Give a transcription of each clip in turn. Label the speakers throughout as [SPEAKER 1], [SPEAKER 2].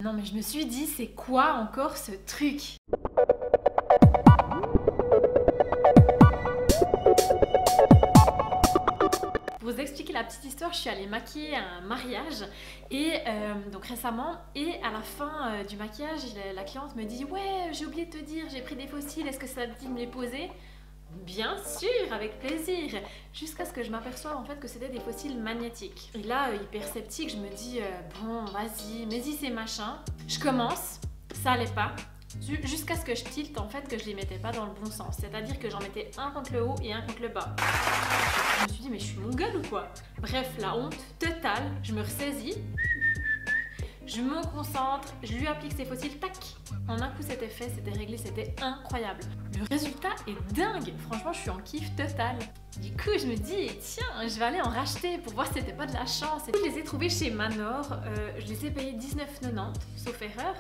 [SPEAKER 1] Non mais je me suis dit, c'est quoi encore ce truc? Pour vous expliquer la petite histoire, je suis allée maquiller à un mariage et donc récemment, et à la fin du maquillage, la cliente me dit ouais, j'ai oublié de te dire, j'ai pris des fossiles, est-ce que ça te dit de me les poser? Bien sûr, avec plaisir. Jusqu'à ce que je m'aperçoive en fait que c'était des fossiles magnétiques. Et là, hyper sceptique, je me dis bon, vas-y, mets-y ces machins. Je commence, ça allait pas. Jusqu'à ce que je tilte en fait que je les mettais pas dans le bon sens. C'est-à-dire que j'en mettais un contre le haut et un contre le bas. Je me suis dit mais je suis mongole ou quoi? Bref, la honte totale, je me ressaisis. Je me concentre, je lui applique ses fossiles, tac. En un coup c'était fait, c'était réglé, c'était incroyable. Le résultat est dingue, franchement je suis en kiff total. Du coup je me dis tiens, je vais aller en racheter pour voir si c'était pas de la chance. Et puis, je les ai trouvés chez Manor, je les ai payés 19,90 sauf erreur.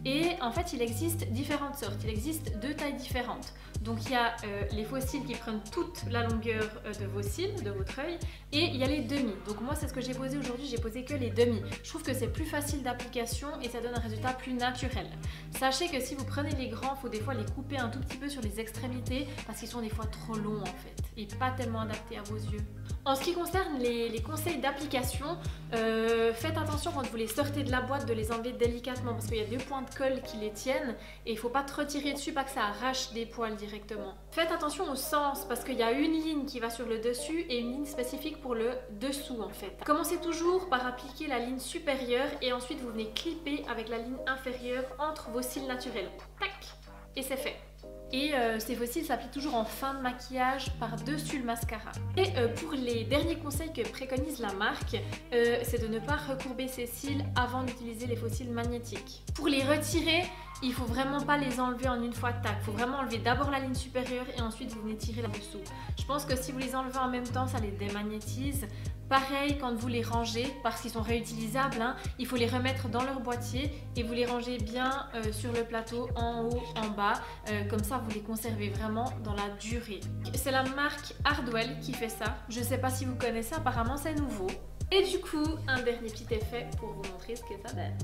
[SPEAKER 1] Et en fait il existe différentes sortes, il existe deux tailles différentes. Donc il y a les fossiles qui prennent toute la longueur de vos cils, de votre œil, et il y a les demi. Donc moi c'est ce que j'ai posé aujourd'hui, j'ai posé que les demi. Je trouve que c'est plus facile d'application et ça donne un résultat plus naturel. Sachez que si vous prenez les grands, il faut des fois les couper un tout petit peu sur les extrémités parce qu'ils sont des fois trop longs en fait et pas tellement adaptés à vos yeux. En ce qui concerne les conseils d'application, faites attention quand vous les sortez de la boîte de les enlever délicatement parce qu'il y a deux points de colle qui les tiennent et il ne faut pas trop tirer dessus, pas que ça arrache des poils directement. Faites attention au sens parce qu'il y a une ligne qui va sur le dessus et une ligne spécifique pour le dessous en fait. Commencez toujours par appliquer la ligne supérieure et ensuite vous venez clipper avec la ligne inférieure entre vos cils naturels. Tac! Et c'est fait. Et ces fossiles s'appliquent toujours en fin de maquillage par-dessus le mascara. Et pour les derniers conseils que préconise la marque, c'est de ne pas recourber ses cils avant d'utiliser les fossiles magnétiques. Pour les retirer, il faut vraiment pas les enlever en une fois tac. Il faut vraiment enlever d'abord la ligne supérieure et ensuite vous venez tirer là-dessous. Je pense que si vous les enlevez en même temps, ça les démagnétise. Pareil quand vous les rangez, parce qu'ils sont réutilisables, hein, il faut les remettre dans leur boîtier et vous les rangez bien sur le plateau, en haut, en bas. Comme ça, vous les conservez vraiment dans la durée. C'est la marque Hardwell qui fait ça. Je ne sais pas si vous connaissez, apparemment c'est nouveau. Et du coup, un dernier petit effet pour vous montrer ce que ça donne.